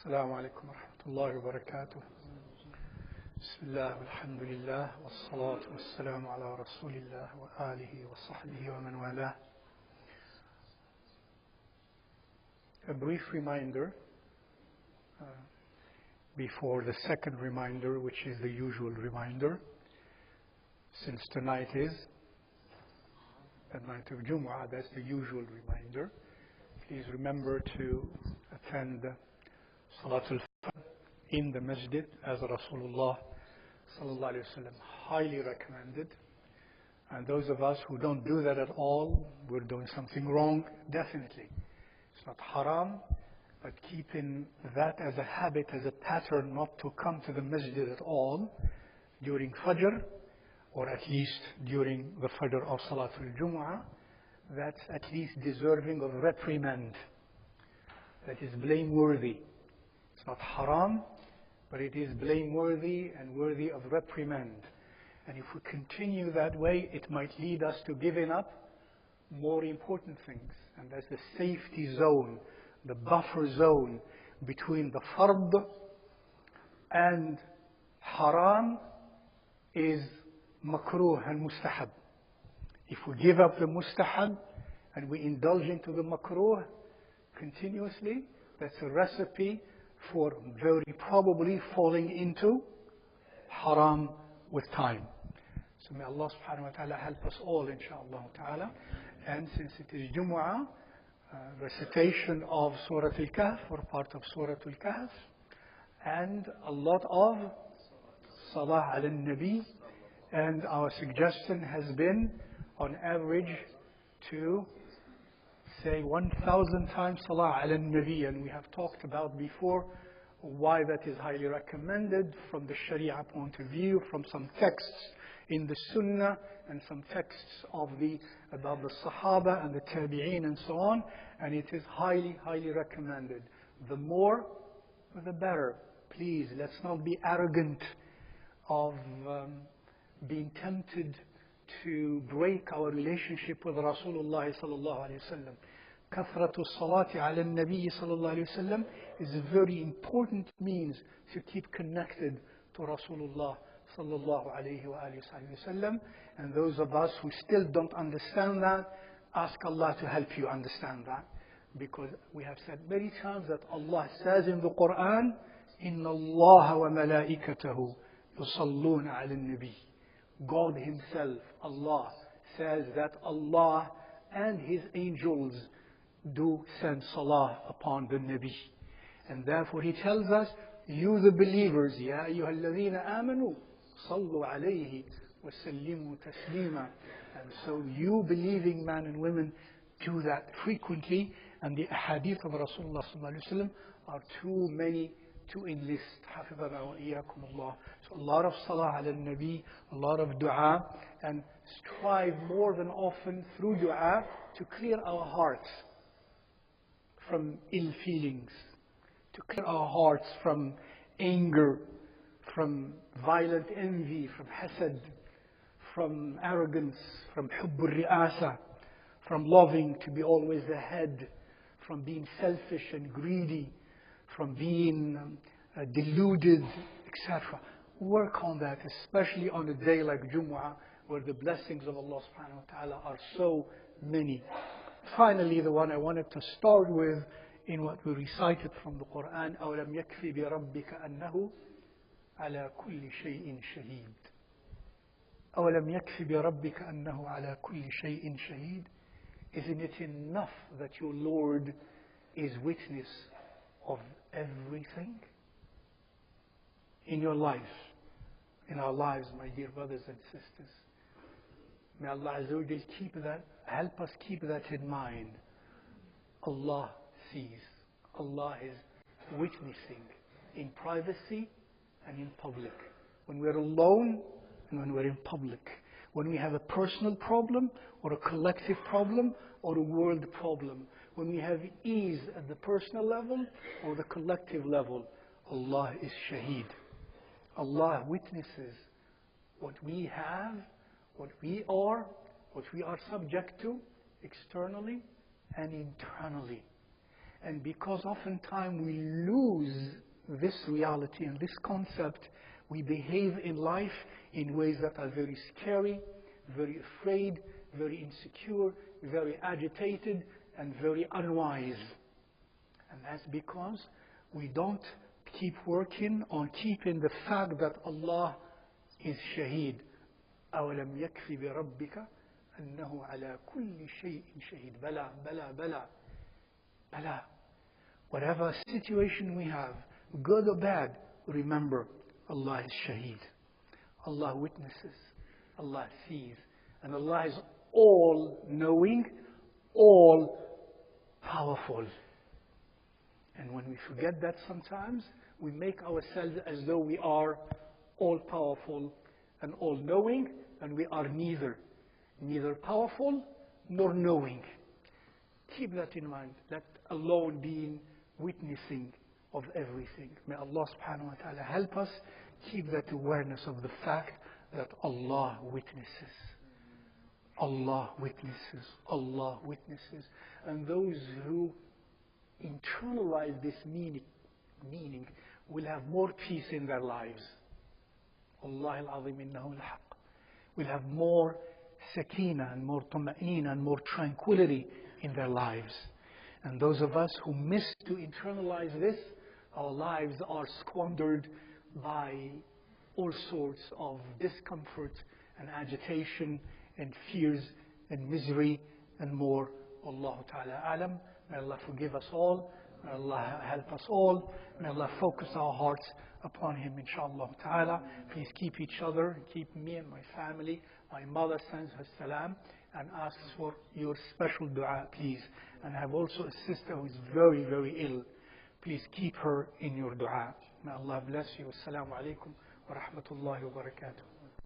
السلام عليكم ورحمة الله وبركاته. بسم الله والحمد لله والصلاة والسلام على رسول الله وآله وصحبه ومن والاه. A brief reminder before the second reminder, which is the usual reminder. Since tonight is the night of Jumu'ah, that's the usual reminder. Please remember to attend Salatul Fajr in the masjid, as Rasulullah sallallahu alaihi wasallam highly recommended. And those of us who don't do that at all, we're doing something wrong, definitely. It's not haram, but keeping that as a habit, as a pattern, not to come to the masjid at all during Fajr, or at least during the Fajr of Salatul Jumu'ah, that's at least deserving of reprimand. That is blameworthy. It's not haram, but it is blameworthy and worthy of reprimand. And if we continue that way, it might lead us to giving up more important things. And that's the safety zone, the buffer zone between the fard and haram is makruh and mustahab. If we give up the mustahab and we indulge into the makruh continuously, that's a recipe for very probably falling into haram with time. So may Allah subhanahu wa ta'ala help us all, inshaAllah ta'ala. And since it is Jumu'ah, recitation of Surah Al-Kahf or part of Surah Al-Kahf, and a lot of Salah al-Nabi. And our suggestion has been, on average, to say 1,000 times Salah al-Nabi. And we have talked about before why that is highly recommended from the Sharia point of view, from some texts in the Sunnah and some texts about the Sahaba and the Tabi'een and so on. And it is highly, highly recommended. The more, the better. Please, let's not be arrogant of being tempted to break our relationship with Rasulullah sallallahu alayhi wa sallam. Kathratu salati ala nabi sallallahu alayhi wa sallam is a very important means to keep connected to Rasulullah sallallahu alayhi wa sallam. And those of us who still don't understand that, ask Allah to help you understand that. Because we have said many times that Allah says in the Quran, إِنَّ اللَّهَ وَمَلَائِكَتَهُ يُصَلُّونَ عَلَى النَّبِيِّ. God Himself, Allah, says that Allah and His angels do send salah upon the Nabi. And therefore He tells us, you the believers, يَا أَيُّهَا الَّذِينَ آمَنُوا صَلُّوا عَلَيْهِ وَسَلِّمُوا تَسْلِيمًا. And so you believing men and women do that frequently. And the ahadith of Rasulullah sallallahu alaihi wasallam are too many to enlist. حفظنا وإياكم الله. So a lot of salah ala nabi, a lot of dua, and strive more than often through dua to clear our hearts from ill feelings, to clear our hearts from anger, from violent envy, from hasad, from arrogance, from hubb al-ri'asa, from loving to be always ahead, from being selfish and greedy, from being deluded, etc. Work on that, especially on a day like Jumu'ah, where the blessings of Allah subhanahu wa ta'ala are so many. Finally, the one I wanted to start with, in what we recited from the Quran, أَوْلَمْ يَكْفِ بِرَبِّكَ أَنَّهُ عَلَى كُلِّ شَيْءٍ شَهِيدٍ. أَوْلَمْ يَكْفِ بِرَبِّكَ أَنَّهُ عَلَى كُلِّ شَيْءٍ شَهِيدٍ. Isn't it enough that your Lord is witness of everything in your life, in our lives, my dear brothers and sisters? May Allah Azza wa Jal keep that, help us keep that in mind. Allah sees. Allah is witnessing in privacy and in public. When we're alone and when we're in public. When we have a personal problem or a collective problem or a world problem. When we have ease at the personal level or the collective level, Allah is shaheed. Allah witnesses what we have, what we are subject to externally and internally. And because oftentimes we lose this reality and this concept, we behave in life in ways that are very scary, very afraid, very insecure, very agitated, and very unwise. And that's because we don't keep working on keeping the fact that Allah is Shaheed. أَوَلَمْ يَكْفِ بِرَبِّكَ أَنَّهُ عَلَى كُلِّ شَيْءٍ شَهِيدٌ بَلَى بَلَى بَلَى بَلَى. Whatever situation we have, good or bad, remember Allah is Shaheed. Allah witnesses, Allah sees, and Allah is all-knowing, all-powerful. And when we forget that sometimes, we make ourselves as though we are all-powerful and all-knowing, and we are neither powerful nor knowing. Keep that in mind, let alone being witnessing of everything. May Allah subhanahu wa ta'ala help us keep that awareness of the fact that Allah witnesses. Allah witnesses. Allah witnesses. And those who internalize this meaning will have more peace in their lives. Allah al-Azim innahu al-haq. Will have more sakina and more tuma'ina and more tranquility in their lives. And those of us who miss to internalize this, our lives are squandered by all sorts of discomfort and agitation and fears and misery and more. Allah Ta'ala alam. May Allah forgive us all. May Allah help us all. May Allah focus our hearts upon Him, inshaAllah Ta'ala. Please keep each other, and keep me and my family. My mother sends her salam and asks for your special dua, please. And I have also a sister who is very, very ill. Please keep her in your dua. May Allah bless you. Assalamu alaikum wa rahmatullahi wa barakatuh.